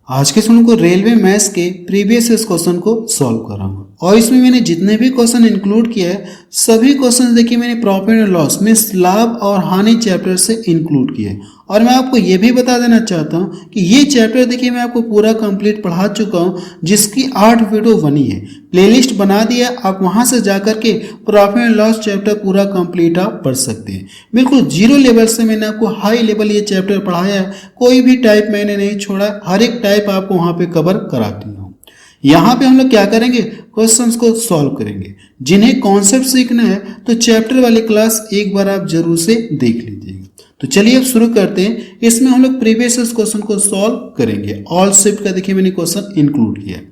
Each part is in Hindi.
आज के समय को रेलवे मैथ्स के प्रीवियस ईयर क्वेश्चन को सॉल्व कराऊंगा और इसमें मैंने जितने भी क्वेश्चन इंक्लूड किया है सभी क्वेश्चन देखिए मैंने प्रॉफिट एंड लॉस मीन्स लाभ और हानि चैप्टर से इंक्लूड किया है। और मैं आपको ये भी बता देना चाहता हूँ कि ये चैप्टर देखिए मैं आपको पूरा कंप्लीट पढ़ा चुका हूँ, जिसकी 8 वीडियो बनी है, प्लेलिस्ट बना दिया, आप वहाँ से जाकर के प्रॉफिट एंड लॉस चैप्टर पूरा कंप्लीट आप पढ़ सकते हैं। बिल्कुल जीरो लेवल से मैंने आपको हाई लेवल ये चैप्टर पढ़ाया है, कोई भी टाइप मैंने नहीं छोड़ा, हर एक टाइप आपको वहाँ पे कवर कराती हूँ। यहाँ पे हम लोग क्या करेंगे, क्वेश्चंस को सॉल्व करेंगे। जिन्हें कॉन्सेप्ट सीखना है तो चैप्टर वाली क्लास एक बार आप जरूर से देख लीजिएगा। तो चलिए अब शुरू करते हैं। इसमें हम लोग प्रीवियस क्वेश्चन को सॉल्व करेंगे। ऑल शिफ्ट का देखिए मैंने क्वेश्चन इंक्लूड किया है।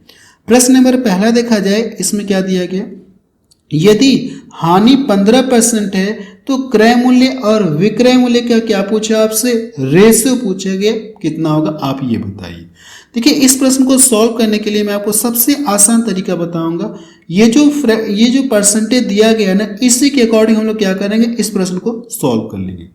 प्रश्न नंबर पहला देखा जाए, इसमें क्या दिया गया, यदि हानि 15% है तो क्रय मूल्य और विक्रय मूल्य का क्या पूछा आपसे, रेशियो पूछा गया, कितना होगा आप ये बताइए। देखिए इस प्रश्न को सॉल्व करने के लिए मैं आपको सबसे आसान तरीका बताऊंगा। ये जो परसेंटेज दिया गया है ना, इसी के अकॉर्डिंग हम लोग क्या करेंगे, इस प्रश्न को सॉल्व कर लेंगे।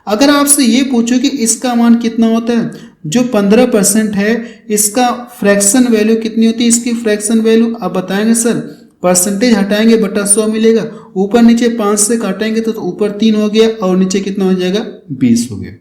अगर आपसे ये पूछो कि इसका मान कितना होता है, जो 15% है इसका फ्रैक्शन वैल्यू कितनी होती है, इसकी फ्रैक्शन वैल्यू आप बताएंगे सर, परसेंटेज हटाएंगे बटा 100 मिलेगा, ऊपर नीचे 5 से काटेंगे तो ऊपर 3 हो गया और नीचे कितना हो जाएगा, 20 हो गया।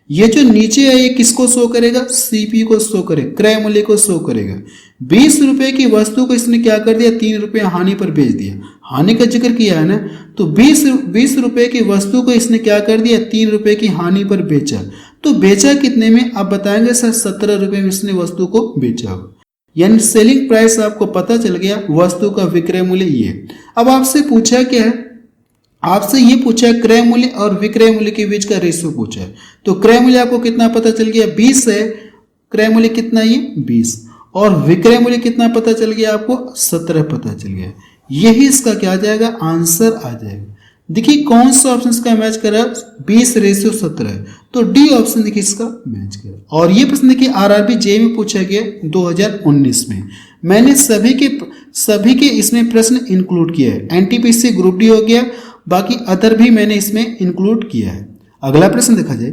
ये जो नीचे है ये किसको शो करेगा, सीपी को शो करेगा, क्रय मूल्य को शो करेगा। 20 रुपए की वस्तु को इसने क्या कर दिया, 3 रुपये हानि पर बेच दिया। हानि का जिक्र किया है ना, तो 20 रुपए की वस्तु को इसने क्या कर दिया, 3 रुपए की हानि पर बेचा। तो बेचा कितने में आप बताएंगे सर, 17 रुपए में इसने वस्तु को बेचा होगा। यानी सेलिंग प्राइस आपको पता चल गया, वस्तु का विक्रय मूल्य ये। अब आपसे पूछा क्या है, आपसे ये पूछा क्रय मूल्य और विक्रय मूल्य के बीच का रेशियो पूछा है। तो क्रय मूल्य आपको कितना पता चल गया, 20 है, क्रय मूल्य कितना ये 20, और विक्रय मूल्य कितना पता चल गया आपको, 17 पता चल गया। यही इसका क्या आ जाएगा, आंसर आ जाएगा। देखिए कौन सा ऑप्शन इसका मैच कर रहा है, 20:17, तो डी ऑप्शन देखिए इसका मैच कर रहा है। और ये प्रश्न देखिए आरआरबी जे में पूछा गया 2019 में। मैंने सभी के इसमें प्रश्न इंक्लूड किया है। एनटीपीसी ग्रुप डी हो गया, बाकी अदर भी मैंने इसमें इंक्लूड किया है। अगला प्रश्न देखा जाए,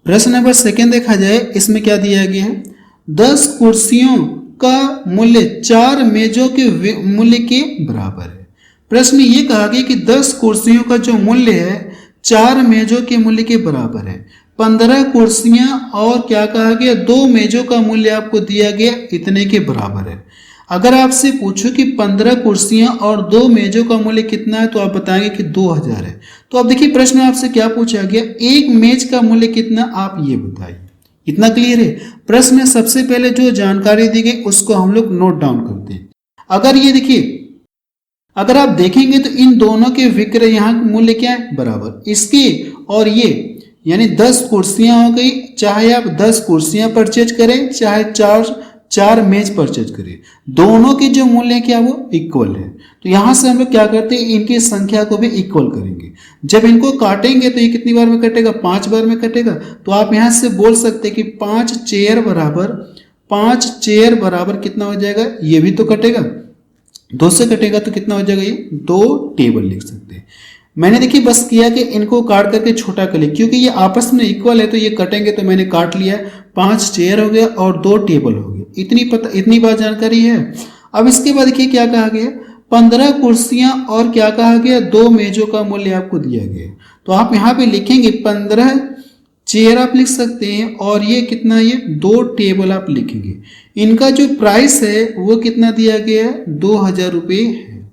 प्रश्न नंबर 2 देखा जाए, इसमें क्या दिया गया है, 10 कुर्सियों का मूल्य 4 मेजों के मूल्य के बराबर है। प्रश्न ये कहा गया कि 10 कुर्सियों का जो मूल्य है 4 मेजों के मूल्य के बराबर है। 15 कुर्सियां और क्या कहा गया, 2 मेजों का मूल्य आपको दिया गया इतने के बराबर है। अगर आपसे पूछो कि 15 कुर्सियां और 2 मेजों का मूल्य कितना है, तो आप बताएंगे कि 2000 है। तो अब देखिए प्रश्न में आपसे क्या पूछा गया, एक मेज का मूल्य कितना, आप ये बताइए। इतना क्लियर है। प्रश्न में सबसे पहले जो जानकारी दी गई उसको हम लोग नोट डाउन करते हैं। अगर ये देखिए, अगर आप देखेंगे तो इन दोनों के विक्रय यहाँ मूल्य क्या है, बराबर, इसके और ये, यानी 10 कुर्सियां हो गई, चाहे आप 10 कुर्सियां परचेज करें चाहे 4 मेज परचेज करें, दोनों के जो मूल्य है क्या वो इक्वल है। तो यहां से हम लोग क्या करते हैं, इनकी संख्या को भी इक्वल करेंगे। जब इनको काटेंगे तो ये कितनी बार में कटेगा, 5 बार में कटेगा। तो आप यहां से बोल सकते हैं कि 5 चेयर बराबर कितना हो जाएगा, ये भी तो कटेगा, 2 से कटेगा तो कितना हो जाएगा, ये 2 टेबल लिख सकते हैं। मैंने देखिए बस किया कि इनको काट करके छोटा कर लिया, क्योंकि ये आपस में इक्वल है तो ये कटेंगे, तो मैंने काट लिया। 5 चेयर हो गया और 2 टेबल हो गया। इतनी बात जानकारी है। अब इसके बाद देखिए क्या कहा गया, 15 कुर्सियां और क्या कहा गया, 2 मेजों का मूल्य आपको दिया गया। तो आप यहाँ पे लिखेंगे 15 चेयर आप लिख सकते हैं, और ये कितना, ये 2 टेबल आप लिखेंगे। इनका जो प्राइस है वो कितना दिया गया है, 2000 रुपये है,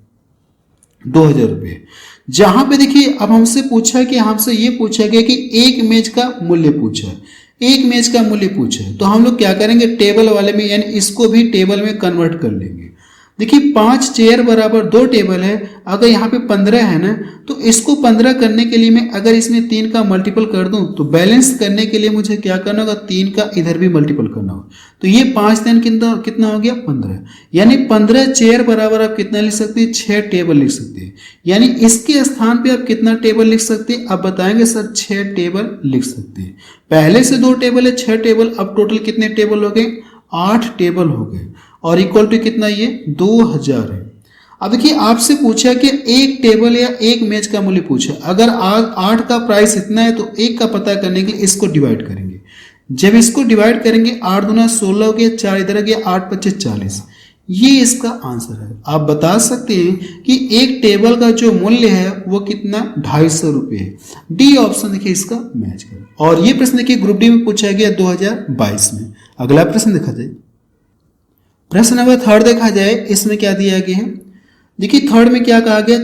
2000 रुपये। जहां पे देखिए अब हमसे पूछा कि हमसे ये पूछा गया कि एक मेज का मूल्य पूछा है, एक मेज का मूल्य पूछा है, तो हम लोग क्या करेंगे, टेबल वाले में, यानी इसको भी टेबल में कन्वर्ट कर लेंगे। देखिए 5 चेयर बराबर 2 टेबल है, अगर यहाँ पे 15 है ना, तो इसको 15 करने के लिए मैं अगर इसमें 3 का मल्टीपल कर दूं तो बैलेंस करने के लिए मुझे क्या करना होगा, 3 का इधर भी मल्टीपल करना होगा। तो ये 5 3 कितना हो गया, 15, यानी 15 चेयर बराबर आप कितना लिख सकते हैं, 6 टेबल लिख सकते हैं। यानी इसके स्थान पे आप कितना टेबल लिख सकते हैं, आप बताएंगे सर 6 टेबल लिख सकते हैं। पहले से 2 टेबल है, 6 टेबल, अब टोटल कितने टेबल हो गए, 8 टेबल हो गए, और इक्वल टू कितना, ये 2000 है। अब देखिए आपसे पूछा कि एक टेबल या एक मेज का मूल्य पूछा। अगर आज 8 का प्राइस इतना है तो 1 का पता करने के लिए इसको डिवाइड करेंगे। जब इसको डिवाइड करेंगे 8 दूना 16 हो गया, 4 इधर आ गया, 8 पच्चे 40। ये इसका आंसर है। आप बता सकते हैं कि एक टेबल का जो मूल्य है वो कितना 250 रुपये है। डी ऑप्शन देखिए इसका मैच करें। और ये प्रश्न देखिए ग्रुप डी में पूछा गया 2022 में। अगला प्रश्न देखा जाए, प्रश्न नंबर 3 देखा जाए, इसमें क्या दिया गया है। देखिए 3 में क्या कहा गया,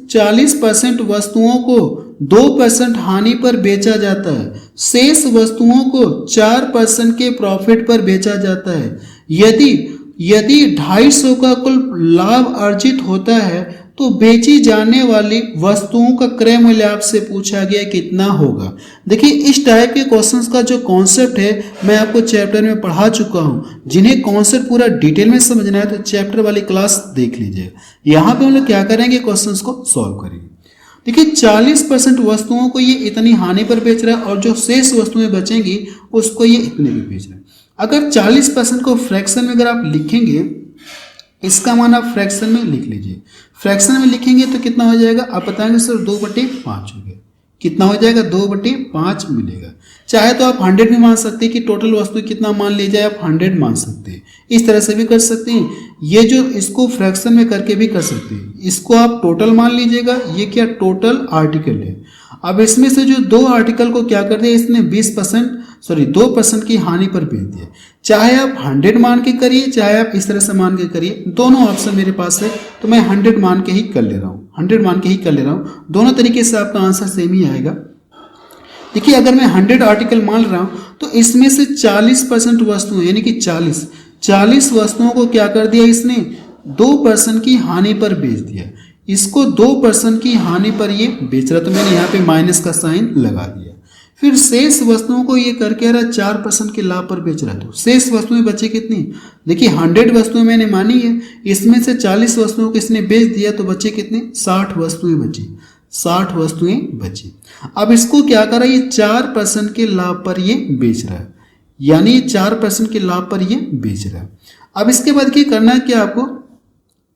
40% वस्तुओं को 2% हानि पर बेचा जाता है, शेष वस्तुओं को 4% के प्रॉफिट पर बेचा जाता है। यदि 250 का कुल लाभ अर्जित होता है तो बेची जाने वाली वस्तुओं का क्रय मूल्य आपसे पूछा गया कितना होगा। देखिए इस टाइप के क्वेश्चंस का जो कॉन्सेप्ट है मैं आपको चैप्टर में पढ़ा चुका हूं। जिन्हें कॉन्सेप्ट पूरा डिटेल में समझना है तो चैप्टर वाली क्लास देख लीजिए। यहाँ पे हम लोग क्या करेंगे, क्वेश्चंस को सॉल्व करेंगे। देखिए 40% वस्तुओं को ये इतनी हानि पर बेच रहा है और जो शेष वस्तुएं बचेंगी उसको ये इतने पे बेच रहा है। अगर 40% को फ्रैक्शन में अगर आप लिखेंगे, इसका मान आप फ्रैक्शन में लिख लीजिए। फ्रैक्शन में लिखेंगे तो कितना हो जाएगा, आप बताएंगे सर 2/5 हो गया। कितना हो जाएगा, 2/5 मिलेगा। चाहे तो आप 100 भी मान सकते हैं कि टोटल वस्तु कितना मान ली जाए, आप 100 मान सकते हैं। इस तरह से भी कर सकते हैं। ये जो इसको फ्रैक्शन में करके भी कर सकते हैं। इसको आप टोटल मान लीजिएगा, ये क्या टोटल आर्टिकल है। अब इसमें से जो 2 आर्टिकल को क्या कर दिया, इसने 2% की हानि पर बेच दिया। चाहे आप 100 मान के करिए, चाहे आप इस तरह से मान के करिए, दोनों ऑप्शन मेरे पास है तो मैं 100 मान के ही कर ले रहा हूँ। 100 मान के ही कर ले रहा हूँ। दोनों तरीके से आपका आंसर सेम ही आएगा। देखिए अगर मैं 100 आर्टिकल मान रहा हूँ तो इसमें से 40% वस्तुएं यानी कि 40 वस्तुओं को क्या कर दिया, इसने 2% की हानि पर बेच दिया। इसको 2% की हानि पर ये बेच रहा, तो मैंने यहाँ पे माइनस का साइन लगा दिया। फिर शेष वस्तुओं को ये करके आ रहा 4% के लाभ पर बेच रहा। तो शेष वस्तुएं बची कितनी, देखिए 100 वस्तुएं मैंने मानी है, इसमें से 40 वस्तुओं को इसने बेच दिया तो बचे कितने, 60 वस्तुएं बची। 60 वस्तुएं बची। अब इसको क्या कर रहा है, ये 4% के लाभ पर ये बेच रहा है, यानी 4% के लाभ पर ये बेच रहा है। अब इसके बाद क्या करना है, क्या आपको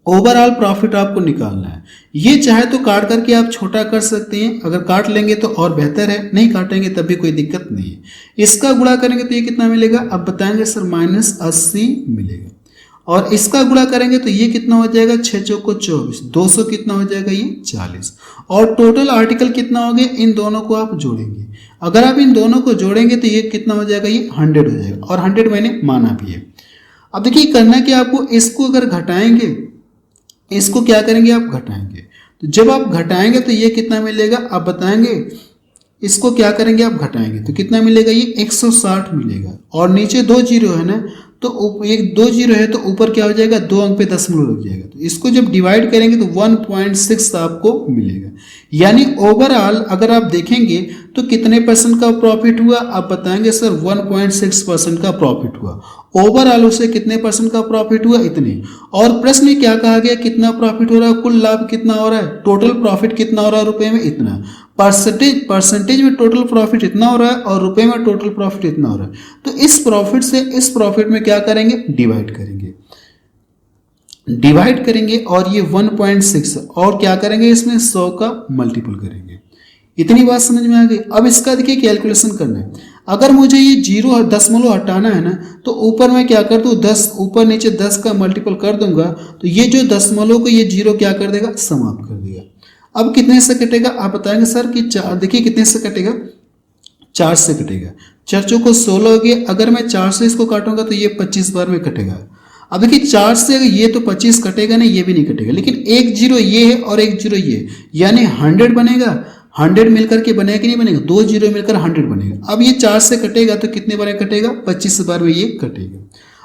ओवरऑल प्रॉफिट आपको निकालना है। ये चाहे तो काट करके आप छोटा कर सकते हैं, अगर काट लेंगे तो और बेहतर है, नहीं काटेंगे तब भी कोई दिक्कत नहीं है। इसका गुणा करेंगे तो ये कितना मिलेगा, अब बताएंगे सर -80 मिलेगा। और इसका गुणा करेंगे तो ये कितना हो जाएगा, 6 चौको 24, 200 कितना हो जाएगा, ये 40। और टोटल आर्टिकल कितना हो गया, इन दोनों को आप जोड़ेंगे। अगर आप इन दोनों को जोड़ेंगे तो ये कितना हो जाएगा, ये 100 हो जाएगा। और 100 मैंने माना भी है। अब देखिए करना कि आपको इसको अगर घटाएंगे, इसको क्या करेंगे, आप घटाएंगे। तो जब आप घटाएंगे तो ये कितना मिलेगा, आप बताएंगे। इसको क्या करेंगे, आप घटाएंगे तो कितना मिलेगा, ये 160 मिलेगा। और नीचे 2 जीरो है ना, तो एक 2 जीरो है तो ऊपर क्या हो जाएगा, 2 अंक पे दशमलव लग जाएगा। तो इसको जब डिवाइड करेंगे तो 1.6 आपको मिलेगा। यानी ओवरऑल अगर आप देखेंगे तो कितने % का प्रॉफिट हुआ, आप बताएंगे सर 1.6% का प्रॉफिट हुआ। ओवरऑल उसे कितने % का प्रॉफिट हुआ, इतने। और प्रश्न में क्या कहा गया, कितना प्रॉफिट हो रहा है, कुल लाभ कितना हो रहा है, टोटल प्रॉफिट कितना हो रहा है रुपए में, इतना। परसेंटेज में टोटल प्रॉफिट इतना हो रहा है और रुपए में टोटल प्रॉफिट इतना हो रहा है। तो इस प्रॉफिट से इस प्रॉफिट में क्या करेंगे, डिवाइड करेंगे और ये 1.6 और क्या करेंगे, इसमें 100 का मल्टीपल करेंगे। इतनी बात समझ में आ गई। अब इसका देखिए कैलकुलेशन करना है। अगर मुझे ये 0 दशमलव हटाना है ना, तो ऊपर मैं क्या कर दूँ, 10 ऊपर नीचे 10 का मल्टीपल कर दूंगा तो ये जो दशमलव को ये 0 क्या कर देगा, समाप्त कर देगा। अब कितने से कटेगा, आप बताएंगे सर कि देखिए कितने से कटेगा, 4 से कटेगा। 4 चौको 16 हो गया। अगर मैं 4 से इसको काटूंगा तो ये 25 बार में कटेगा। अब देखिए 4 से ये तो 25 कटेगा नहीं, ये भी नहीं कटेगा, लेकिन एक 0 ये है और एक 0 ये, यानी 100 बनेगा। 100 मिलकर के बनेगा कि नहीं बनेगा, 2 जीरो मिलकर 100 बनेगा। अब ये 4 से कटेगा तो कितने बार कटेगा, 25 बार में ये कटेगा।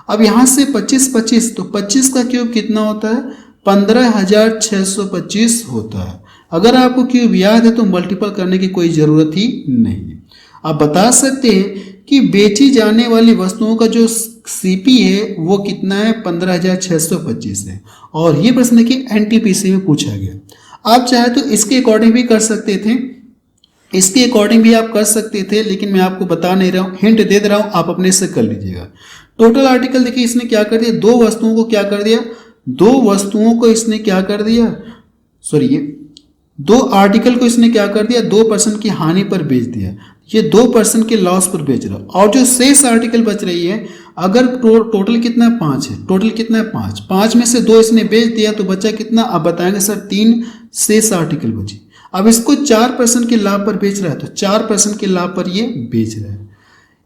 अब यहाँ से 25 तो 25 का क्यूब कितना होता है, 15,625 होता है। अगर आपको क्यूब याद है तो मल्टीपल करने की कोई ज़रूरत ही नहीं है। आप बता सकते हैं कि बेची जाने वाली वस्तुओं का जो सीपी है वो कितना है, 15,625 है। और ये प्रश्न देखिए एनटीपीसी में पूछा गया। आप चाहे तो इसके अकॉर्डिंग भी कर सकते थे, इसके अकॉर्डिंग भी आप कर सकते थे, लेकिन मैं आपको बता नहीं रहा हूँ, हिंट दे दे रहा हूँ, आप अपने से कर लीजिएगा। टोटल आर्टिकल देखिए इसने क्या कर दिया, 2 वस्तुओं को क्या कर दिया, 2 वस्तुओं को इसने क्या कर दिया, सॉरी ये 2 आर्टिकल को इसने क्या कर दिया, 2% की हानि पर बेच दिया। ये 2% के लॉस पर बेच रहा है, और जो शेष आर्टिकल बच रही है, अगर टोटल कितना 5 है, टोटल कितना है 5, 5 में से 2 इसने बेच दिया तो बचा कितना, अब बताएंगे सर 3 शेष आर्टिकल बची। अब इसको 4% के लाभ पर बेच रहा है, तो 4% के लाभ पर ये बेच रहा है।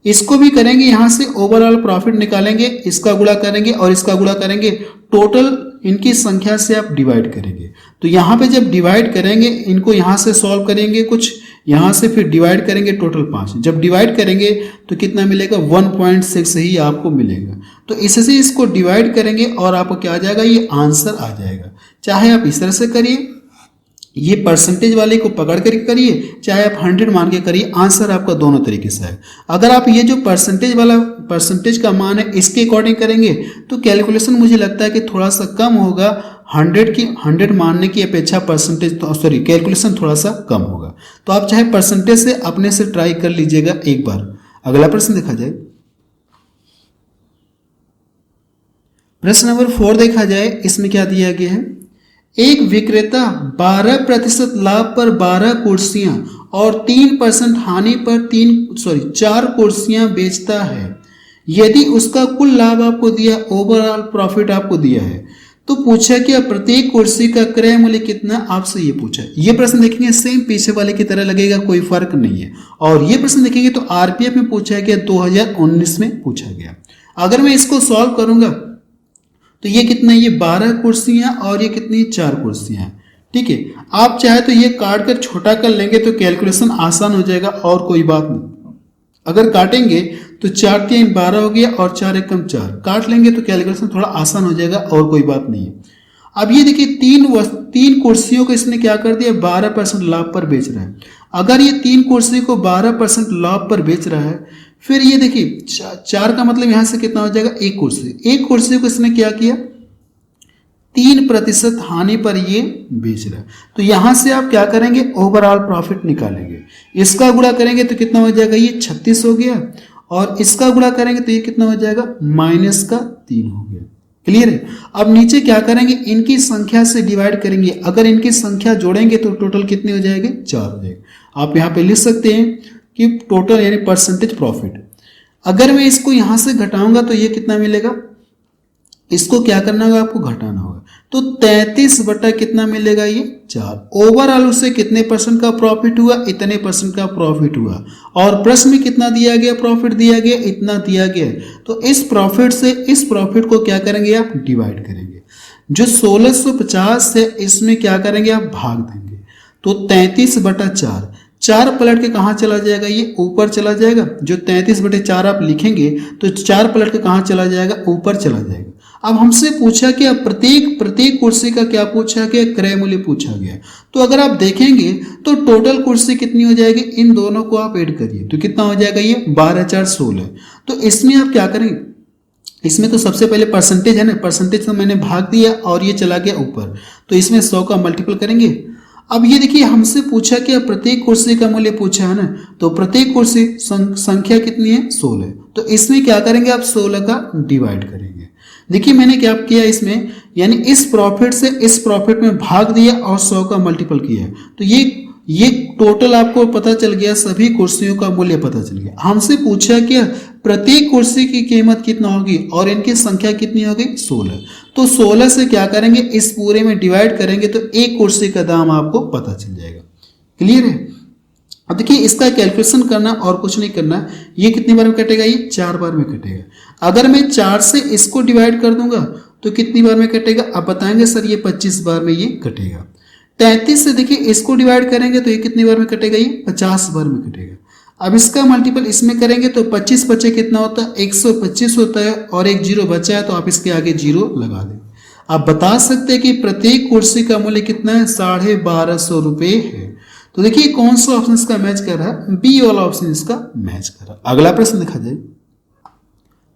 इसको भी करेंगे, यहां से ओवरऑल प्रॉफिट निकालेंगे, इसका गुणा करेंगे और इसका गुणा करेंगे, टोटल इनकी संख्या से आप डिवाइड करेंगे। तो यहाँ पे जब डिवाइड करेंगे, इनको यहाँ से सॉल्व करेंगे कुछ, यहाँ से फिर डिवाइड करेंगे, टोटल 5। जब डिवाइड करेंगे तो कितना मिलेगा, 1.6 ही आपको मिलेगा। तो इससे इसको डिवाइड करेंगे और आपको क्या आ जाएगा, ये आंसर आ जाएगा। चाहे आप इस तरह से करिए, ये परसेंटेज वाले को पकड़ कर करिए, चाहे आप 100 मान के करिए, आंसर आपका दोनों तरीके से है। अगर आप ये जो परसेंटेज का मान है इसके अकॉर्डिंग करेंगे तो कैलकुलेशन मुझे लगता है कि थोड़ा सा कम होगा, 100 मानने की अपेक्षा परसेंटेज कैलकुलेशन थोड़ा सा कम होगा। तो आप चाहे परसेंटेज से अपने से ट्राई कर लीजिएगा एक बार। अगला प्रश्न देखा जाए, प्रश्न नंबर 4 देखा जाए, इसमें क्या दिया गया है, एक विक्रेता 12% लाभ पर 12 कुर्सियां और 3% हानि पर 4 कुर्सियां बेचता है। यदि उसका कुल लाभ आपको दिया, ओवरऑल प्रॉफिट आपको दिया है, तो पूछा कि प्रत्येक कुर्सी का क्रय मूल्य कितना, आपसे ये पूछा। ये प्रश्न देखेंगे सेम पीछे वाले की तरह लगेगा, कोई फर्क नहीं है। और ये प्रश्न देखेंगे तो आरपीएफ में पूछा गया, 2019 में पूछा गया। अगर मैं इसको सॉल्व करूंगा तो ये कितना, ये 12 कुर्सियां और ये कितनी, 4 कुर्सियां। ठीक है, आप चाहे तो ये काट कर छोटा कर लेंगे तो कैलकुलेशन आसान हो जाएगा, और कोई बात नहीं। अगर काटेंगे तो 4 3 12 हो गया और 4 1 4, काट लेंगे तो कैलकुलेशन थोड़ा आसान हो जाएगा, और कोई बात नहीं है। अब ये देखिए 3 कुर्सियों को इसने क्या कर दिया, 12% लाभ पर बेच रहा है। अगर ये 3 कुर्सी को 12% लाभ पर बेच रहा है, फिर ये देखिए 4 का मतलब यहां से कितना हो जाएगा, एक कुर्सी को इसने क्या किया, 3% हानि पर ये बेच रहा है। तो यहां से आप क्या करेंगे, ओवरऑल प्रॉफिट निकालेंगे, इसका गुणा करेंगे तो कितना हो जाएगा, ये 36 हो गया, और इसका गुणा करेंगे तो ये कितना हो जाएगा, -3 हो गया। क्लियर है। अब नीचे क्या करेंगे, इनकी संख्या से डिवाइड करेंगे, अगर इनकी संख्या जोड़ेंगे तो टोटल कितने हो जाएंगे, 4 हो जाएगा। आप यहाँ पे लिख सकते हैं कि टोटल यानी परसेंटेज प्रॉफिट। अगर मैं इसको यहां से घटाऊंगा तो ये कितना मिलेगा, इसको क्या करना होगा, आपको घटाना होगा, तो 33 बटा कितना मिलेगा, ये 4। ओवरऑल उससे कितने परसेंट का प्रॉफिट हुआ, इतने परसेंट का प्रॉफिट हुआ। और प्रश्न में कितना दिया गया, प्रॉफिट दिया गया, इतना दिया गया। तो इस प्रॉफिट से इस प्रॉफिट को क्या करेंगे, आप डिवाइड करेंगे। जो 1650 है इसमें क्या करेंगे, आप भाग देंगे। तो 33 बटा 4, 4 पलट के कहाँ चला जाएगा, ये ऊपर चला जाएगा। जो 33 बटे 4 आप लिखेंगे तो 4 पलट के कहाँ चला जाएगा, ऊपर चला जाएगा। अब हमसे पूछा कि प्रत्येक कुर्सी का क्या पूछा गया, क्रय मूल्य पूछा गया। तो अगर आप देखेंगे तो टोटल कुर्सी कितनी हो जाएगी, इन दोनों को आप ऐड करिए तो कितना हो जाएगा, ये 12 4 16। तो इसमें आप क्या करेंगे, इसमें तो सबसे पहले परसेंटेज है ना, परसेंटेज तो मैंने भाग दिया और ये चला गया ऊपर, तो इसमें 100 का मल्टीपल करेंगे। अब ये देखिए हमसे पूछा कि प्रत्येक कुर्सी का मूल्य पूछा है ना, तो प्रत्येक कुर्सी संख्या कितनी है, 16। तो इसमें क्या करेंगे, आप 16 का डिवाइड करेंगे। देखिए मैंने क्या किया इसमें, यानी इस प्रॉफिट से इस प्रॉफिट में भाग दिया और 100 का मल्टीपल किया, तो ये टोटल आपको पता चल गया, सभी कुर्सियों का मूल्य पता चल गया। हमसे पूछा कि प्रत्येक कुर्सी की कीमत कितना होगी और इनकी संख्या कितनी होगी, 16। तो 16 से क्या करेंगे, इस पूरे में डिवाइड करेंगे तो एक कुर्सी का दाम आपको पता चल जाएगा। क्लियर है। अब देखिए इसका कैलकुलेशन करना और कुछ नहीं करना, ये कितनी बार में कटेगा, ये 4 बार में कटेगा। अगर मैं 4 से इसको डिवाइड कर दूंगा तो कितनी बार में कटेगा, आप बताएंगे सर ये 25 बार में ये कटेगा। 33 से देखिए इसको डिवाइड करेंगे तो ये कितनी बार में कटेगा, ये 50 बार में कटेगा। अब इसका मल्टीपल इसमें करेंगे तो 25 बचे कितना होता है, 125 होता है, और एक जीरो बचा है तो आप इसके आगे जीरो लगा दें। आप बता सकते हैं कि प्रत्येक कुर्सी का मूल्य कितना है, 1250 रुपये है। तो देखिए कौन सा ऑप्शन इसका मैच कर रहा है, बी वाला ऑप्शन इसका मैच कर रहा है। अगला प्रश्न देखा जाए,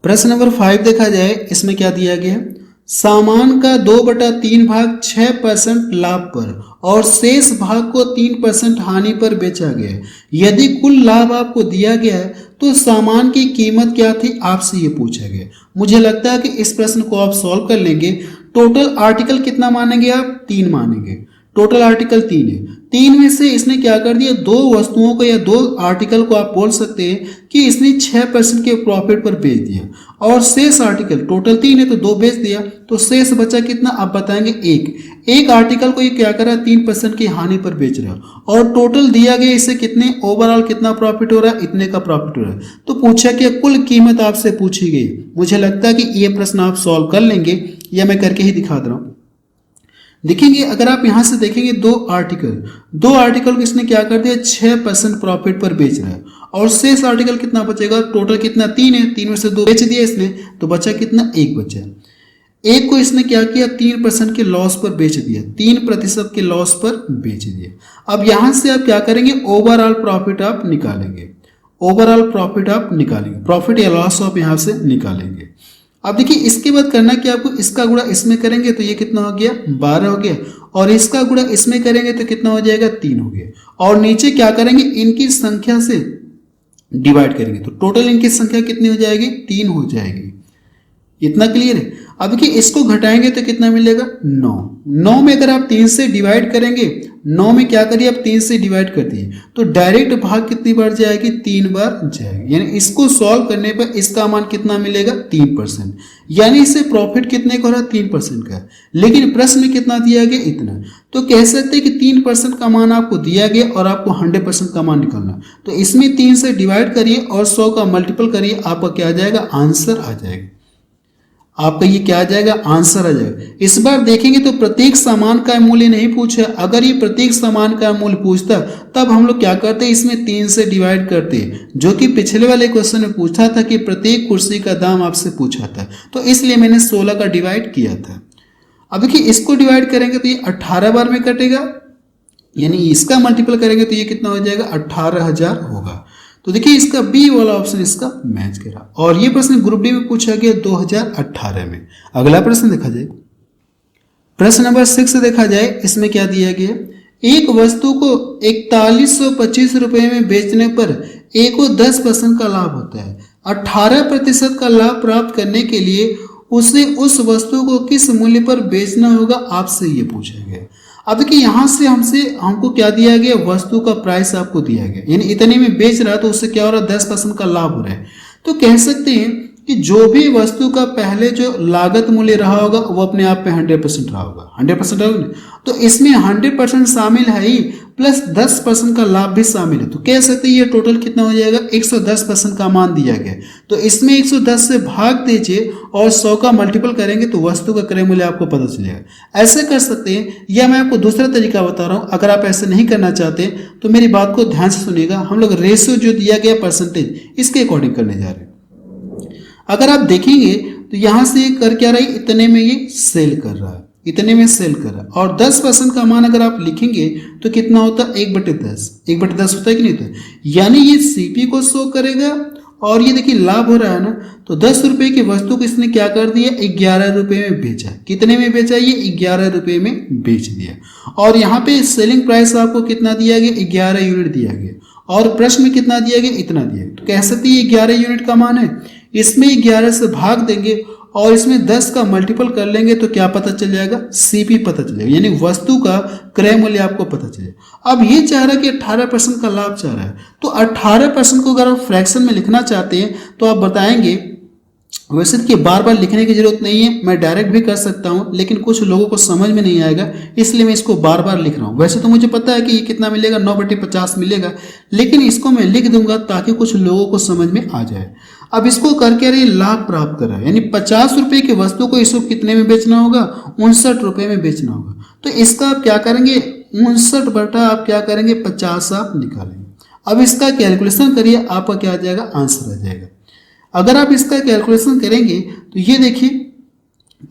प्रश्न नंबर 5 देखा जाए, इसमें क्या दिया गया है, सामान का 2/3 भाग 6% लाभ पर और शेष भाग को 3% हानि पर बेचा गया है। यदि कुल लाभ आपको दिया गया है तो सामान की कीमत क्या थी, आपसे ये पूछा गया। मुझे लगता है कि इस प्रश्न को आप सॉल्व कर लेंगे। टोटल आर्टिकल कितना मानेंगे आप, 3 मानेंगे। टोटल आर्टिकल 3 है, तीन में से इसने क्या कर दिया, दो वस्तुओं को या दो आर्टिकल को आप बोल सकते हैं कि इसने 6% के प्रॉफिट पर बेच दिया, और शेष आर्टिकल टोटल तीन है तो दो बेच दिया, तो शेष बचा कितना आप बताएंगे एक आर्टिकल को ये क्या कर रहा है 3% की हानि पर बेच रहा है, और टोटल दिया गया इसे कितने ओवरऑल कितना प्रॉफिट हो रहा है, इतने का प्रॉफिट हो रहा है। तो पूछा कि कुल कीमत आपसे पूछी गई। मुझे लगता है कि ये प्रश्न आप सॉल्व कर लेंगे, या मैं करके ही दिखा दे रहा हूँ। देखेंगे अगर आप यहां से देखेंगे दो आर्टिकल को इसने क्या कर दिया 6% प्रॉफिट पर बेच रहा है, और शेष आर्टिकल कितना बचेगा, टोटल कितना तीन है, तीन में से दो बेच दिया इसने, तो बचा कितना एक बचा। एक को इसने क्या किया 3% के लॉस पर बेच दिया, 3% के लॉस पर बेच दिया। अब यहां से आप क्या करेंगे ओवरऑल प्रॉफिट आप निकालेंगे, प्रॉफिट या लॉस आप यहां से निकालेंगे। अब देखिए इसके बाद करना कि आपको इसका गुणा इसमें करेंगे तो ये कितना हो गया 12 हो गया, और इसका गुणा इसमें करेंगे तो कितना हो जाएगा 3 हो गया, और नीचे क्या करेंगे इनकी संख्या से डिवाइड करेंगे तो टोटल इनकी संख्या कितनी हो जाएगी 3 हो जाएगी। इतना क्लियर है। अब देखिए इसको घटाएंगे तो कितना मिलेगा 9 में अगर आप 3 से डिवाइड करेंगे, 9 में क्या करिए आप 3 से डिवाइड कर दिए तो डायरेक्ट भाग कितनी बार जाएगी 3 बार जाएगी, यानी इसको सॉल्व करने पर इसका मान कितना मिलेगा 3%, यानी इससे प्रॉफिट कितने का हो रहा है 3% का, लेकिन प्रश्न में कितना दिया गया इतना। तो कह सकते हैं कि 3% का मान आपको दिया गया और आपको 100% का मान निकालना, तो इसमें 3 से डिवाइड करिए और 100 का मल्टीपल करिए, आपका क्या आ जाएगा आंसर आ जाएगा। आपका ये क्या आ जाएगा आंसर आ जाएगा। इस बार देखेंगे तो प्रत्येक सामान का मूल्य नहीं पूछा, अगर ये प्रत्येक सामान का मूल्य पूछता तब हम लोग क्या करते इसमें 3 से डिवाइड करते, जो कि पिछले वाले क्वेश्चन में पूछा था कि प्रत्येक कुर्सी का दाम आपसे पूछा था, तो इसलिए मैंने 16 का डिवाइड किया था। अब देखिए इसको डिवाइड करेंगे तो ये 18 बार में कटेगा, यानी इसका मल्टीपल करेंगे तो ये कितना हो जाएगा 18,000 होगा। तो देखिए इसका बी वाला ऑप्शन इसका मैच करा, और ये प्रश्न ग्रुप डी में पूछा गया 2018 में। अगला प्रश्न देखा जाए, प्रश्न नंबर 6 देखा जाए, इसमें क्या दिया गया, एक वस्तु को 4125 रुपए में बेचने पर ए को 10% का लाभ होता है, 18% का लाभ प्राप्त करने के लिए उसे उस वस्तु को किस मूल्य पर बेचना होगा, आपसे ये पूछा गया। अब देखिए यहां से हमको क्या दिया गया, वस्तु का प्राइस आपको दिया गया, यानी इतने में बेच रहा है तो उससे क्या हो रहा है 10% का लाभ हो रहा है। तो कह सकते हैं कि जो भी वस्तु का पहले जो लागत मूल्य रहा होगा वो अपने आप में 100% रहा होगा, 100% होगा, तो इसमें 100% शामिल है ही, प्लस 10% का लाभ भी शामिल है, तो कह सकते हैं ये टोटल कितना हो जाएगा 110% का मान दिया गया। तो इसमें 110 से भाग दीजिए और 100 का मल्टीपल करेंगे तो वस्तु का क्रय मूल्य आपको पता चलेगा। ऐसे कर सकते हैं, या मैं आपको दूसरा तरीका बता रहा हूँ, अगर आप ऐसे नहीं करना चाहते तो मेरी बात को ध्यान से सुनिएगा। हम लोग रेशियो जो दिया गया परसेंटेज इसके अकॉर्डिंग करने जा रहे हैं। अगर आप देखेंगे तो यहां से कर क्या रहा है, इतने में ये सेल कर रहा है, इतने में सेल कर रहा है, और 10% का मान अगर आप लिखेंगे तो कितना होता है 1/10, 1/10 होता है कि नहीं होता, यानी ये सीपी को शो करेगा। और ये देखिए लाभ हो रहा है ना, तो 10 रुपए की वस्तु को इसने क्या कर दिया 11 रुपए में बेचा। कितने में बेचा, ये 11 रुपए में बेच दिया। और यहाँ पे सेलिंग प्राइस आपको कितना दिया गया 11 यूनिट दिया गया, और प्रश्न में कितना दिया गया इतना दिया गया, तो कह सकते हैं 11 यूनिट का मान है, इसमें 11 से भाग देंगे और इसमें 10 का मल्टीपल कर लेंगे तो क्या पता चल जाएगा सीपी पता चलेगा, यानी वस्तु का क्रय मूल्य आपको पता चलेगा। अब ये चाह रहा है कि 18% का लाभ चाह रहा है, तो 18% को अगर आप फ्रैक्शन में लिखना चाहते हैं तो आप बताएंगे, वैसे कि बार बार लिखने की जरूरत नहीं है, मैं डायरेक्ट भी कर सकता हूं, लेकिन कुछ लोगों को समझ में नहीं आएगा इसलिए मैं इसको बार बार लिख रहा हूं। वैसे तो मुझे पता है कि ये कितना मिलेगा 9/50 मिलेगा, लेकिन इसको मैं लिख दूंगा ताकि कुछ लोगों को समझ में आ जाए। अब इसको करके रही लाभ प्राप्त कर रहा है, यानी 50 रुपए की वस्तु को इसको कितने में बेचना होगा 59 रुपए में बेचना होगा। तो इसका आप क्या करेंगे 59 बटा आप क्या करेंगे 50 आप निकालेंगे। अब इसका कैलकुलेशन करिए, आपका क्या आ जाएगा आंसर आ जाएगा। अगर आप इसका कैलकुलेशन करेंगे तो ये देखिए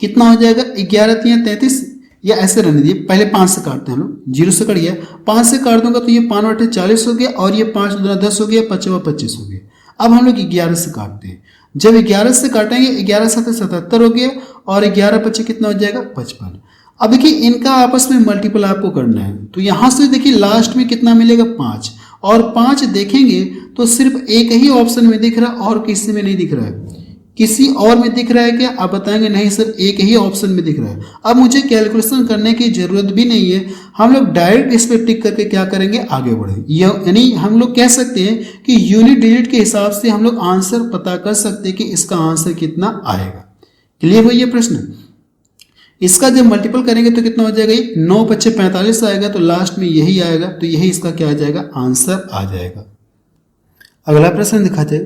कितना हो जाएगा 11×3=33, या ऐसे रहने दिए, पहले 5 से काटते हैं हम लोग, 0 से कट गया, 5 से काट दूंगा तो ये 5×8=40 हो गया, और ये 5×2=10 हो गया, 5×5=25 हो गया। अब हम लोग 11 से काटते हैं, जब 11 से काटेंगे 11×7=77 हो गया, और 11×5 कितना हो जाएगा 55। अब देखिए इनका आपस में मल्टीपल आपको करना है, तो यहाँ से देखिए लास्ट में कितना मिलेगा 5, और 5 देखेंगे तो सिर्फ एक ही ऑप्शन में दिख रहा है और किसी में नहीं दिख रहा है। किसी और में दिख रहा है क्या? आप बताएंगे नहीं सर, एक ही ऑप्शन में दिख रहा है। अब मुझे कैलकुलेशन करने की जरूरत भी नहीं है, हम लोग डायरेक्ट इस पर टिक करके क्या करेंगे, आगे बढ़ेंगे। यानी हम लोग कह सकते हैं कि यूनिट डिजिट के हिसाब से हम लोग आंसर पता कर सकते हैं कि इसका आंसर कितना आएगा। क्लियर हुई ये प्रश्न? इसका जब मल्टीपल करेंगे तो कितना हो जाएगा, ये 9 पच्चे 45 आएगा, तो लास्ट में यही आएगा, तो यही इसका क्या आ जाएगा, आंसर आ जाएगा। अगला प्रश्न दिखा जाए,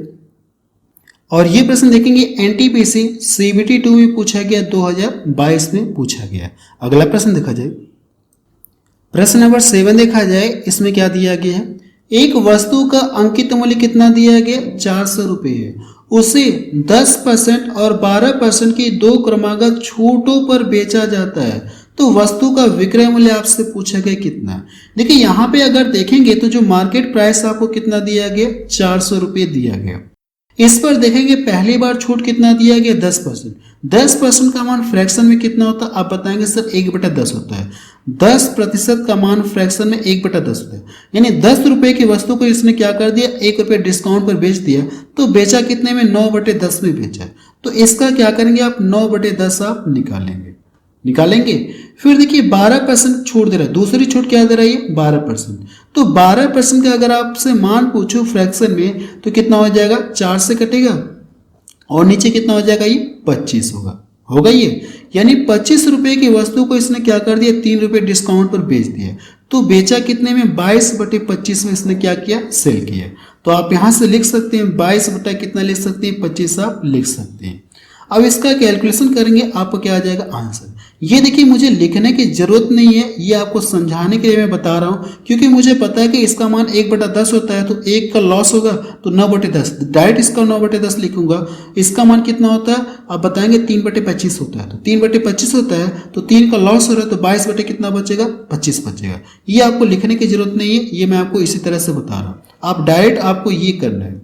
और ये प्रश्न देखेंगे एनटीपीसी सीबीटी 2 में पूछा गया, 2022 में पूछा गया। अगला प्रश्न देखा जाए, प्रश्न नंबर 7 देखा जाए, इसमें क्या दिया गया है, एक वस्तु का अंकित मूल्य कितना दिया गया, 400 रुपये है, उसे 10% और 12% की दो क्रमागत छूटों पर बेचा जाता है, तो वस्तु का विक्रय मूल्य आपसे पूछा गया कितना। देखिए यहाँ पे अगर देखेंगे तो जो मार्केट प्राइस आपको कितना दिया गया, 400 रुपये दिया गया। इस पर देखेंगे पहली बार छूट कितना दिया गया, 10%। 10% का मान फ्रैक्शन में कितना होता है, आप बताएंगे सर 1/10 होता है। 10% का मान फ्रैक्शन में 1/10 होता है, यानी 10 रुपए की वस्तु को इसने क्या कर दिया, 1 रुपये डिस्काउंट पर बेच दिया, तो बेचा कितने में, 9/10 में बेचा। तो इसका क्या करेंगे आप, 9/10 आप निकालेंगे। फिर देखिए 12% छूट दे रहा है, दूसरी छूट क्या दे रहा है, ये 12%। तो 12% का अगर आपसे मान पूछो फ्रैक्शन में तो कितना हो जाएगा, 4 से कटेगा और नीचे कितना हो जाएगा, ये 25 होगा ये, यानी 25 रुपए की वस्तु को इसने क्या कर दिया, 3 रुपये डिस्काउंट पर बेच दिया, तो बेचा कितने में, 22/25 में इसने क्या किया, सेल किया। तो आप यहां से लिख सकते हैं 22 बटा कितना लिख सकते हैं, 25 आप लिख सकते हैं। अब इसका कैलकुलेशन करेंगे, आपको क्या आ जाएगा, आंसर। ये देखिए मुझे लिखने की जरूरत नहीं है, ये आपको समझाने के लिए मैं बता रहा हूँ, क्योंकि मुझे पता है कि इसका मान 1/10 होता है, तो 1 का लॉस होगा तो 9/10, डायरेक्ट इसका 9/10 लिखूंगा। इसका मान कितना होता है, आप बताएंगे 3/25 होता है, तो 3/25 होता है, तो 3 का लॉस हो रहा है, तो 22 बटे कितना बचेगा, 25 बचेगा। ये आपको लिखने की जरूरत नहीं है, ये मैं आपको इसी तरह से बता रहा हूँ, आप डायरेक्ट आपको ये करना है।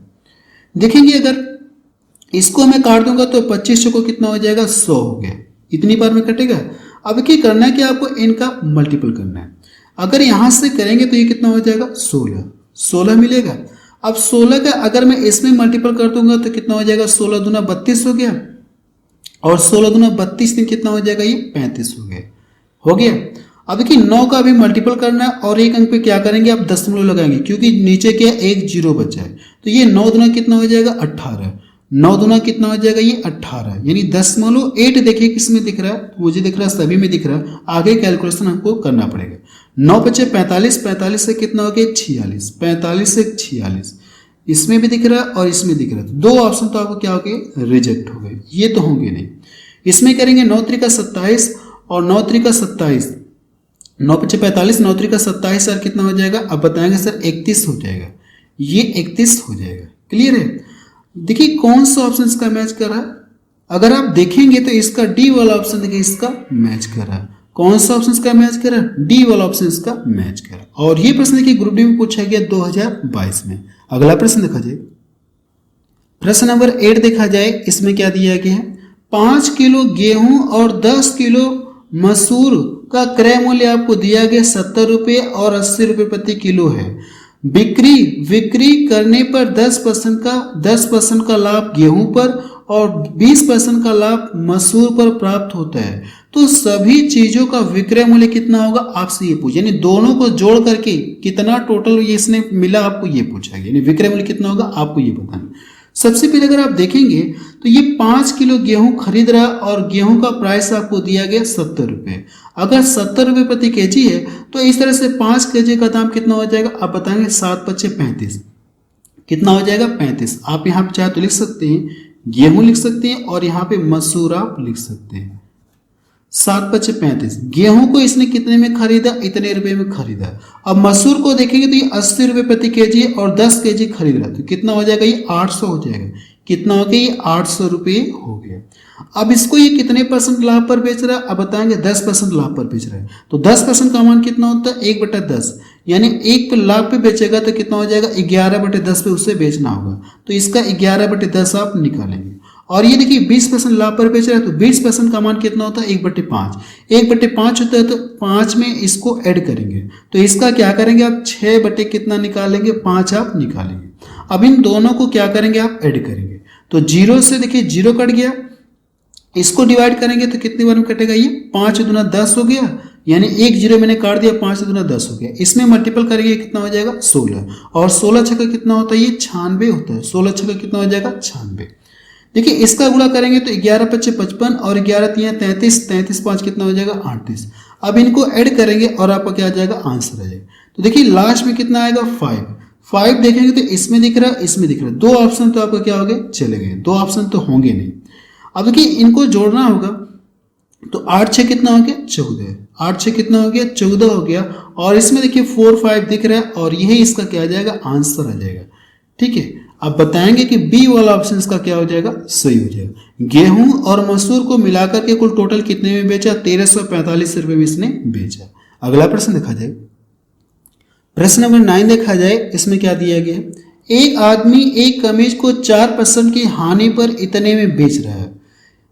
देखेंगे अगर इसको मैं काट दूंगा तो 25 को कितना हो जाएगा, 100 हो गया, इतनी बार में कटेगा। अब क्या करना है कि आपको इनका मल्टीपल करना है। अगर यहां से करेंगे तो ये कितना हो जाएगा, 16 मिलेगा। अब 16 का अगर मैं इसमें मल्टीपल कर दूंगा तो कितना हो जाएगा, 16 दूना 32 हो गया, और 16 दूना 32 में कितना हो जाएगा, ये 35 हो गया। अब देखिए 9 का भी मल्टीपल करना है, और एक अंक पे क्या करेंगे, आप दशमलव लगाएंगे, क्योंकि नीचे क्या एक 0 बचा है, तो ये 9 दूना कितना हो जाएगा, 18। 9 दूना कितना हो जाएगा, ये 18, यानी 0.8 देखिए किसमें दिख रहा है, मुझे दिख रहा है, सभी में दिख रहा है। आगे कैलकुलेशन हमको करना पड़ेगा। 9 पचे 45, 45 से कितना हो गया, 46, 45 से 46, इसमें भी दिख रहा है और इसमें दिख रहा है, तो दो ऑप्शन तो आपको क्या हो गए, रिजेक्ट हो गए, ये तो होंगे नहीं। इसमें करेंगे 9 त्रिका 27 और 9 त्रिका 27, 9 पचे 45, 9 त्रिका 27, सर कितना हो जाएगा, अब बताएंगे सर 31 हो जाएगा, ये 31 हो जाएगा। क्लियर है? देखिए कौन सा ऑप्शन इसका मैच कर रहा है, अगर आप देखेंगे तो इसका डी वाला ऑप्शन देखिए इसका मैच कर रहा है। कौन सा ऑप्शन इसका मैच कर रहा है, डी वाला ऑप्शन इसका मैच कर रहा है। और ये प्रश्न देखिए ग्रुप डी में पूछा गया 2022 में। अगला प्रश्न देखा जाए, प्रश्न नंबर 8 देखा जाए, इसमें क्या दिया गया है, 5 किलो गेहूं और 10 किलो मसूर का क्रय मूल्य आपको दिया गया 70 रुपये और 80 रुपये प्रति किलो है। बिक्री करने पर 10% का लाभ गेहूं पर और 20% का लाभ मसूर पर प्राप्त होता है, तो सभी चीजों का विक्रय मूल्य कितना होगा, आपसे ये पूछा, यानी दोनों को जोड़ करके कितना टोटल ये इसने मिला, आपको ये पूछा गया, यानी विक्रय मूल्य कितना होगा आपको ये बताना। सबसे पहले अगर आप देखेंगे तो ये 5 किलो गेहूं खरीद रहा है और गेहूं का प्राइस आपको दिया गया 70 रुपये। अगर 70 रुपये प्रति केजी है तो इस तरह से 5 केजी का दाम कितना हो जाएगा, आप बताएंगे 7 पचे 35, कितना हो जाएगा 35। आप यहाँ पे चाहे तो लिख सकते हैं, गेहूं लिख सकते हैं और यहाँ पे मसूर आप लिख सकते हैं। 7 पचे 35, गेहूं को इसने कितने में खरीदा, इतने रुपए में खरीदा। अब मसूर को देखेंगे तो ये 80 रुपये प्रति केजी और 10 केजी खरीद रहा है, तो कितना हो जाएगा, ये 800 हो जाएगा। कितना हो गया, ये 800 रुपये हो गया। अब इसको ये कितने % लाभ पर बेच रहा है, अब बताएंगे 10% लाभ पर बेच रहा है, तो 10% का मान कितना होता है, 1/10, यानी 1 लाख पे बेचेगा तो कितना हो जाएगा, 11/10 पे उसे बेचना होगा, तो इसका 11/10 आप निकालेंगे। और ये देखिए 20% लाभ पर बेच रहा है, तो 20% का मान कितना होता है, 1/5, 1/5 होता है, तो 5 में इसको ऐड करेंगे, तो इसका क्या करेंगे आप 6 बटे कितना निकालेंगे, 5 आप निकालेंगे। अब इन दोनों को क्या करेंगे आप ऐड करेंगे, तो जीरो से देखिए जीरो कट गया, इसको डिवाइड करेंगे तो कितनी बार में कटेगा ये 5 दूना 10 हो गया, यानी एक जीरो मैंने काट दिया, 5 दूना 10 हो गया। इसमें मल्टीपल करेंगे कितना हो जाएगा 16, और 16 छक्का कितना होता है ये 96 होता है। 16 छक्का कितना हो जाएगा 96। देखिए इसका गुणा करेंगे तो 11 पच्चे 55 और 11 तिया 33, 33 5 कितना हो जाएगा 38। अब इनको ऐड करेंगे और आपका क्या आ जाएगा आंसर आ जाएगा। तो देखिए लास्ट में कितना आएगा 5 देखेंगे तो इसमें दिख रहा है, इसमें दिख रहा है, दो ऑप्शन तो आपका क्या हो गए चले गए, दो ऑप्शन तो होंगे नहीं। अब देखिए इनको जोड़ना होगा, तो 8 6 कितना हो गया 14, 8 6 कितना हो गया 14 हो गया, और इसमें देखिए 4 5 दिख रहा है, और यही इसका क्या आ जाएगा आंसर आ जाएगा। ठीक है, अब बताएंगे कि बी वाला ऑप्शन इसका क्या हो जाएगा सही हो जाएगा। गेहूं और मसूर को मिलाकर के कुल टोटल कितने में बेचा, 1345 रुपए में इसने बेचा। अगला प्रश्न देखा जाए, प्रश्न नंबर 9 देखा जाए, इसमें क्या दिया गया, एक आदमी एक कमीज को 4% की हानि पर इतने में बेच रहा है,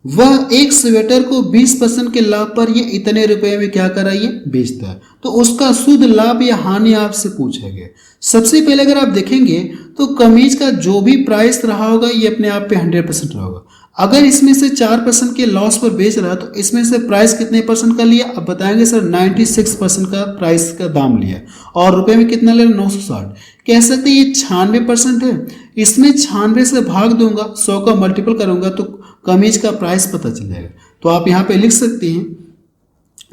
वह एक स्वेटर को 20% के लाभ पर ये इतने रुपए में क्या कर रहा है ये बेचता है, तो उसका शुद्ध लाभ या हानि आपसे पूछा गया। सबसे पहले अगर आप देखेंगे तो कमीज का जो भी प्राइस रहा होगा ये अपने आप पे 100% रहा होगा। अगर इसमें से 4% के लॉस पर बेच रहा है तो इसमें से प्राइस कितने परसेंट का लिया, अब बताएंगे सर 96% का प्राइस का दाम लिया, और रुपए में कितना ले 960। कह सकते ये 96% है, इसमें 96 से भाग दूंगा, 100 का मल्टीपल करूंगा तो कमीज का प्राइस पता चल जाएगा। तो आप यहाँ पे लिख सकते हैं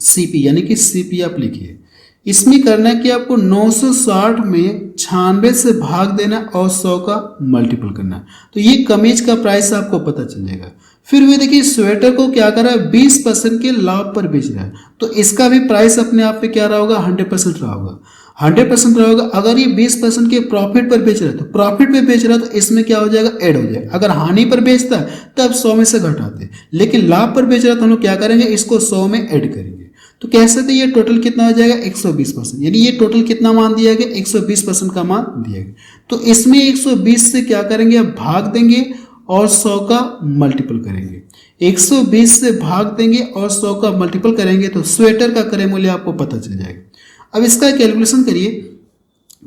सीपी, यानी कि सीपी आप लिखिए। इसमें करना है कि आपको 960 में 96 से भाग देना और 100 का मल्टीपल करना, तो ये कमीज का प्राइस आपको पता चल जाएगा। फिर वे देखिए स्वेटर को क्या कर रहा है 20% के लाभ पर बेच रहा है, तो इसका भी प्राइस अपने आप पे क्या रहा होगा 100% रहा होगा, 100% रहा होगा। अगर ये 20% के प्रॉफिट पर बेच रहा है तो प्रॉफिट पे बेच रहा है तो इसमें क्या हो जाएगा ऐड हो जाएगा। अगर हानि पर बेचता है तब 100 में से घटाते, लेकिन लाभ पर बेच रहा है तो हम लोग क्या करेंगे इसको 100 में ऐड करेंगे। तो कह सकते ये टोटल कितना हो जाएगा 120%, यानी ये टोटल कितना मान दिया गया 120% का मान दिया गया। तो इसमें 120 से क्या करेंगे अब भाग देंगे और 100 का मल्टीपल करेंगे। 120 से भाग देंगे और 100 का मल्टीपल करेंगे तो स्वेटर का क्रय मूल्य आपको पता चल जाएगा। अब इसका कैलकुलेशन करिए,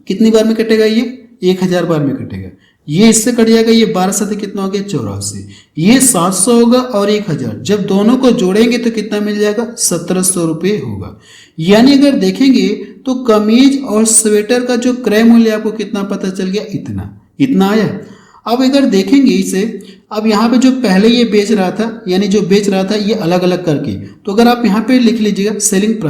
कितनी बार में कटेगा ये 1000 बार में कटेगा, ये इससे कट जाएगा, ये 12 से कितना हो गया 84, ये 700 होगा और 1000 जब दोनों को जोड़ेंगे तो कितना मिल जाएगा 1700 रुपये होगा। यानी अगर देखेंगे तो कमीज और स्वेटर का जो क्रय मूल्य आपको कितना पता चल गया, इतना आया। अब अगर देखेंगे इसे, अब यहाँ पे जो पहले ये बेच रहा था, यानी जो बेच रहा था ये अलग अलग करके, तो अगर आप यहाँ पे लिख लीजिएगा सेलिंग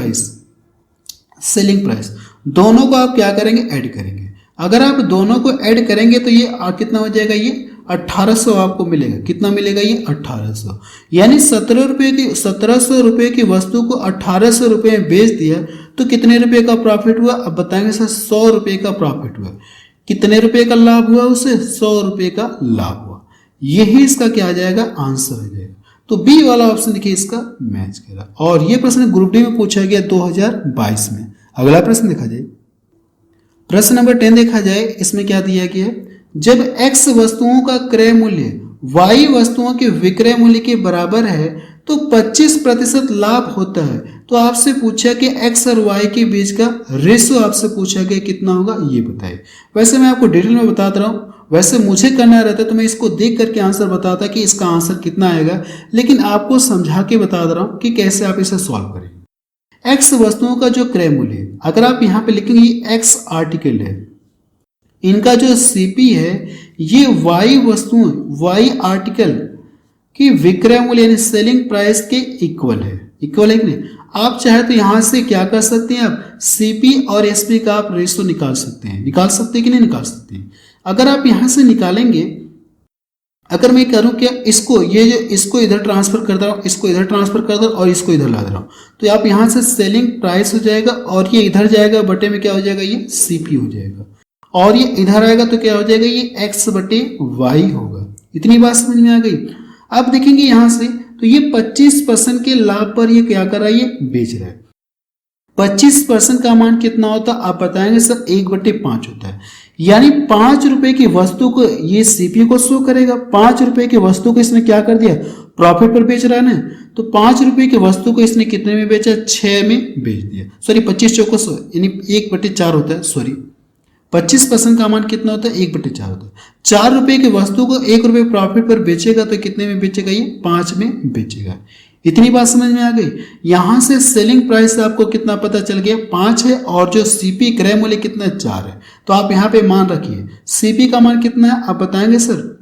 प्राइस, दोनों को आप क्या करेंगे ऐड करेंगे। अगर आप दोनों को ऐड करेंगे तो ये कितना हो जाएगा, ये 1800 आपको मिलेगा। कितना मिलेगा ये 1800, यानी 1700 रुपये की वस्तु को 1800 रुपये में बेच दिया तो कितने रुपए का प्रॉफिट हुआ, अब बताएंगे सर 100 रुपये का प्रॉफिट हुआ। कितने रुपए का लाभ हुआ उसे 100 रुपये का लाभ हुआ। यही इसका क्या आ जाएगा आंसर आ जाएगा। तो बी वाला ऑप्शन देखिए इसका मैच कर रहा, और ये प्रश्न ग्रुप डी में पूछा गया 2022 में। अगला प्रश्न देखा जाए, प्रश्न नंबर 10 देखा जाए, इसमें क्या दिया गया है, जब x वस्तुओं का क्रय मूल्य y वस्तुओं के विक्रय मूल्य के बराबर है तो 25% लाभ होता है। तो आपसे पूछा कि x और y के बीच का रेशो आपसे पूछा गया कितना होगा ये बताइए। वैसे मैं आपको डिटेल में बताता रहा हूँ, वैसे मुझे करना रहता तो मैं इसको देख करके आंसर बताता कि इसका आंसर कितना आएगा, लेकिन आपको समझा के बता रहा हूँ कि कैसे आप इसे सॉल्व करेंगे। एक्स वस्तुओं का जो क्रय मूल्य, अगर आप यहाँ पे लिखेंगे एक्स आर्टिकल है, इनका जो सीपी है ये वाई वस्तुओं वाई आर्टिकल की विक्रय मूल्य यानी सेलिंग प्राइस के इक्वल है कि नहीं। आप चाहे तो यहाँ से क्या कर सकते हैं, आप सीपी और एसपी का आप रेशो निकाल सकते हैं कि नहीं निकाल सकते हैं। अगर आप यहाँ से निकालेंगे, अगर मैं करूं क्या इसको इसको इधर ट्रांसफर कर दे रहा हूँ, इसको इधर ट्रांसफर कर दे रहा हूँ और इसको इधर ला दे रहा हूँ, तो आप यहाँ से सेलिंग प्राइस हो जाएगा और ये इधर जाएगा बटे में क्या हो जाएगा ये सीपी हो जाएगा, और ये इधर आएगा तो क्या हो जाएगा ये एक्स बटे वाई होगा। इतनी बात समझ में आ गई। अब देखेंगे यहाँ से तो ये 25% के लाभ पर ये क्या कर रहा है ये बेच रहा है। 25% का मान कितना होता है आप बताएंगे सर 1/5 होता है, यानी 5 रुपए की वस्तु को ये सीपी को शो करेगा। 5 रुपए की वस्तु को इसने क्या कर दिया प्रॉफिट पर बेच रहा है ना, तो 5 रुपए की वस्तु को इसने कितने में बेचा 6 में बेच दिया। सॉरी 25 चौको यानी 1/4 होता है, सॉरी 25% का मान कितना होता है? 1/4 होता है। 4 रुपए की वस्तु को 1 रुपए प्रॉफिट पर बेचेगा तो कितने में बेचेगा? ये 5 में बेचेगा। इतनी बात समझ में आ गई। यहां से सेलिंग प्राइस आपको कितना पता चल गया? 5 है, और जो सीपी क्रय मूल्य कितना है? 4 है। तो आप यहां पे मान रखिए, सीपी का मान कितना है? आप बताएंगे सर।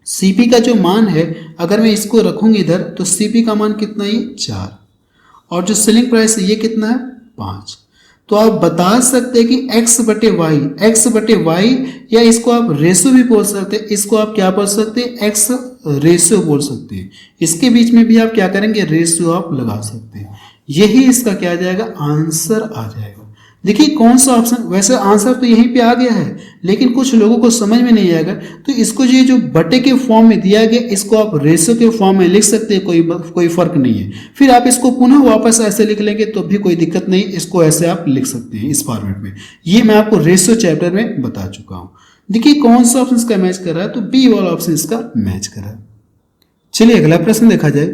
सीपी का जो मान है, अगर मैं इसको रखूंगी इधर, तो सीपी का मान कितना है? 4। और जो सेलिंग प्राइस है ये कितना है? 5। तो आप बता सकते हैं कि x बटे वाई, या इसको आप रेशो भी बोल सकते हैं। इसको आप क्या बोल सकते हैं? x रेशो बोल सकते हैं। इसके बीच में भी आप क्या करेंगे? रेशो आप लगा सकते हैं। यही इसका क्या आ जाएगा? आंसर आ जाएगा। देखिए कौन सा ऑप्शन, वैसे आंसर तो यहीं पे आ गया है, लेकिन कुछ लोगों को समझ में नहीं आएगा, तो इसको ये जो बटे के फॉर्म में दिया गया, इसको आप रेशो के फॉर्म में लिख सकते हैं, कोई फर्क नहीं है। फिर आप इसको पुनः वापस ऐसे लिख लेंगे तो भी कोई दिक्कत नहीं, इसको ऐसे आप लिख सकते हैं इस फॉर्मेट में। ये मैं आपको रेशो चैप्टर में बता चुका हूं। देखिए कौन सा ऑप्शन इसका मैच कर रहा है, तो बी वाला ऑप्शन इसका मैच कर रहा है। चलिए अगला प्रश्न देखा जाए।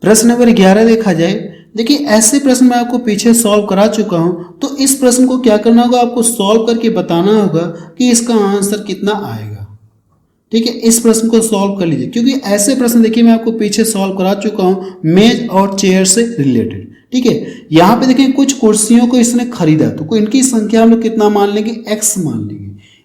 प्रश्न नंबर 11 देखा जाए। देखिए ऐसे प्रश्न मैं आपको पीछे सॉल्व करा चुका हूं, तो इस प्रश्न को क्या करना होगा? आपको सॉल्व करके बताना होगा कि इसका आंसर कितना आएगा। ठीक है, इस प्रश्न को सॉल्व कर लीजिए, क्योंकि ऐसे प्रश्न देखिए मैं आपको पीछे सॉल्व करा चुका हूं मेज और चेयर से रिलेटेड। ठीक है, यहाँ पे देखिए कुछ कुर्सियों को इसने खरीदा, तो इनकी संख्या हम लोग कितना मान लेंगे? x मान लेंगे।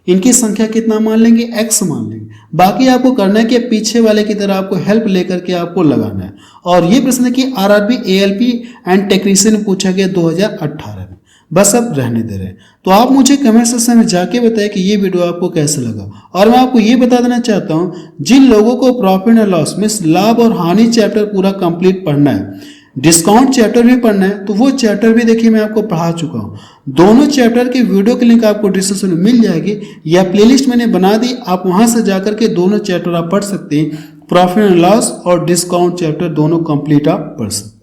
इनकी संख्या कितना मान लेंगे? x मान लेंगे। बाकी आपको करना है कि पीछे वाले की तरह आपको हेल्प लेकर के आपको लगाना है। और ये प्रश्न की आरआरबी एएलपी एंड टेक्नीशियन पूछा गया 2018 में। बस अब रहने दे रहे हैं। तो आप मुझे कमेंट सेक्शन में जाके बताएं कि ये वीडियो आपको कैसा लगा। और मैं आपको ये बता देना चाहता हूँ, जिन लोगों को प्रॉफिट एंड लॉस मीन्स लाभ और हानि चैप्टर पूरा कंप्लीट पढ़ना है, डिस्काउंट चैप्टर भी पढ़ना है, तो वो चैप्टर भी देखिए मैं आपको पढ़ा चुका हूँ। दोनों चैप्टर के वीडियो की लिंक आपको डिस्क्रिप्शन में मिल जाएगी, या प्लेलिस्ट मैंने बना दी, आप वहां से जाकर के दोनों चैप्टर आप पढ़ सकते हैं। प्रॉफिट एंड लॉस और डिस्काउंट चैप्टर दोनों कंप्लीट आप पढ़ सकते हैं।